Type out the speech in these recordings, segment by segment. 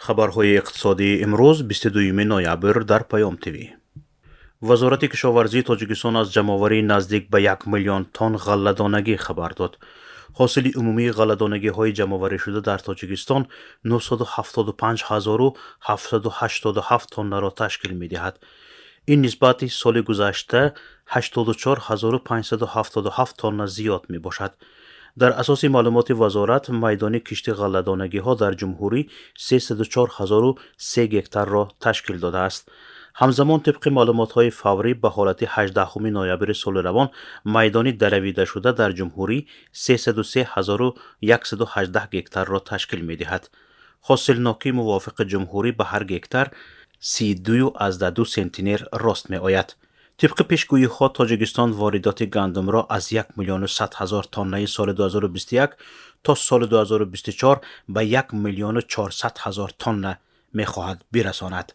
خبرهای اقتصادی امروز 22 نوامبر در پیام تیوی. وزارت کشاورزی تاجیکستان از جمع‌آوری نزدیک به 1 میلیون تن غله‌دانگی خبر داد. حاصل عمومی غله‌دانگی های جمع‌آوری شده در تاجیکستان 975,787 تن را تشکیل می‌دهد. این نسبت سال گذشته 84,577 تن زیاد میباشد. در اساس معلومات وزارت، میدان کشت غله‌دانگی ها در جمهوری 304,003 هکتار را تشکیل داده است. همزمان طبق معلومات های فوری به حالت 18 نوامبر سال روان، میدان درویده شده در جمهوری 303,118 هکتار را تشکیل می دهد. حاصل ناکی موافق جمهوری به هر هکتار 32.2 سانتی متر راست می آید. طبق پیشگویی ها، تاجیکستان واردات گندم را از 1,100,000 تن سال 2021 تا سال 2024 به 1,400,000 تن می خواهد برساند.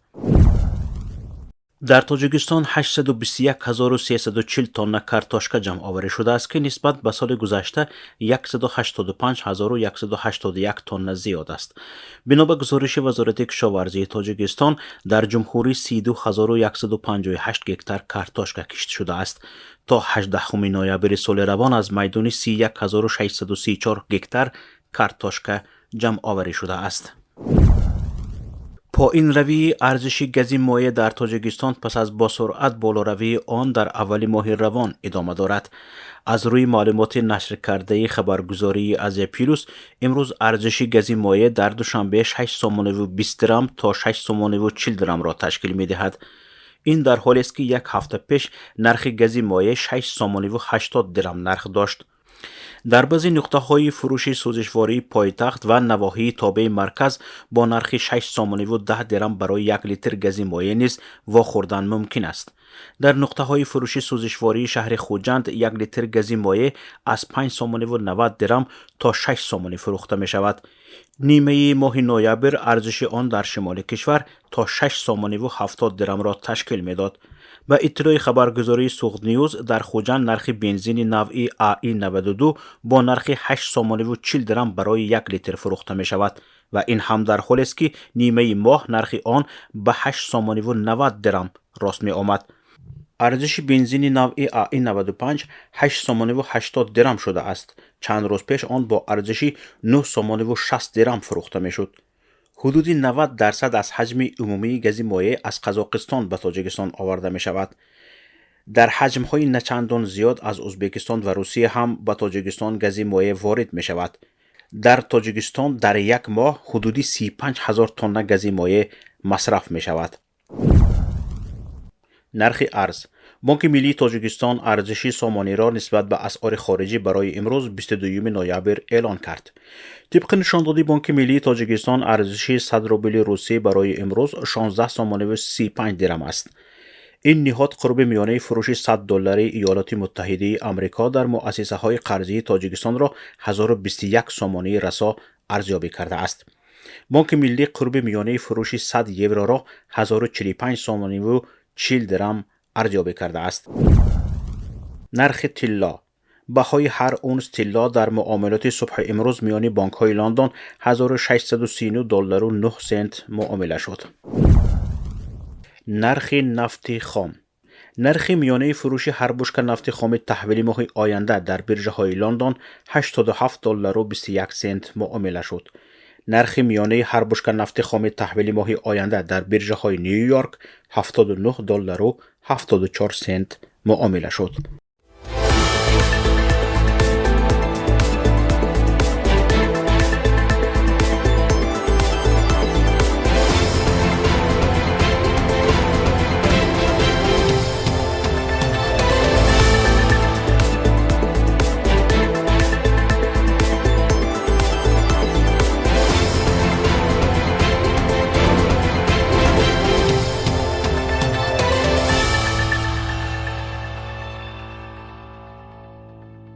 در تاجیکستان 821,340 تن کارتوشکا جمع آوری شده است که نسبت به سال گذشته 185,181 تن زیاد است. بنا به گزارش وزارت کشاورزی تاجیکستان، در جمهوری 32,158 هکتار کارتوشکا کشته شده است. تا 18 نوامبر سال روان از میدان 31,634 هکتار کارتوشکا جمع آوری شده است. پایین روی ارزش گاز مایع در تاجیکستان پس از با سرعت بالا روی آن در اول ماه روان ادامه دارد. از روی معلومات نشر کرده خبرگزاری از پیروز، امروز ارزش گاز مایع در دوشنبه 6.20 درم تا 6.40 درم را تشکیل می دهد. این در حالی است که یک هفته پیش نرخ گاز مایع 6.80 درم نرخ داشت. در بعضی نقطه های فروش سوزشواری پایتخت و نواحی تابع مرکز با نرخ 6.10 درم برای 1 لیتر گاز مایع نیز واخوردن ممکن است. در نقطه های فروش سوزشواری شهر خوجند 1 لیتر گاز مایع از 5.90 درم تا 6 سومانی فروخته می شود. نیمه ماه نوامبر ارزش آن در شمال کشور تا 6.70 درم را تشکیل می داد. به اطلاع خبرگزاری سوخت نیوز، در خوجند نرخ بنزین نوعی AI92 با نرخ 8.40 درم برای 1 لیتر فروخته می شود و این هم در حالی است که نیمه ماه نرخ آن به 8.90 درم راست می آمد. ارزش بنزین نوعی AI95 8.80 درم شده است. چند روز پیش آن با ارزش 9.60 درم فروخته می شد. حدود 90% از حجم عمومی گاز مایع از قزاقستان به تاجیکستان آورده می شود. در حجم های نچندان زیاد از ازبکستان و روسیه هم به تاجیکستان گاز مایع وارد می شود. در تاجیکستان در یک ماه حدود 35,000 تن گاز مایع مصرف می شود. نرخ ارز: بانک ملی تاجیکستان ارزش سامانی را نسبت به اسعار خارجی برای امروز 22 نوامبر اعلان کرد. طبق نشاندهی بانک ملی تاجیکستان، ارزش 100 روبل روسی برای امروز 16.35 درم است. این نهاد قرب میانه فروش 100 دلار ایالات متحده آمریکا در مؤسسه های قرضی تاجیکستان را 1021 سومانی رسا ارزیابی کرده است. بانک ملی قرب میانه فروش 100 یورو را 1045 سومانی و 40 درم ارزیابی کرده است. نرخ طلا: بهای هر اونس طلا در معاملات صبح امروز میان بانک های لندن 1639 دلار و 9 سنت معامله شد. نرخ نفت خام: نرخ میانه فروش هر بشکه نفت خام تحویل ماه آینده در برجه های لندن 87 دلار و 21 سنت معامله شد. نرخ میانه هر بشکه نفت خام تحویل ماه آینده در برجه های نیویورک 79 دلار و 74 سنت معامله شد.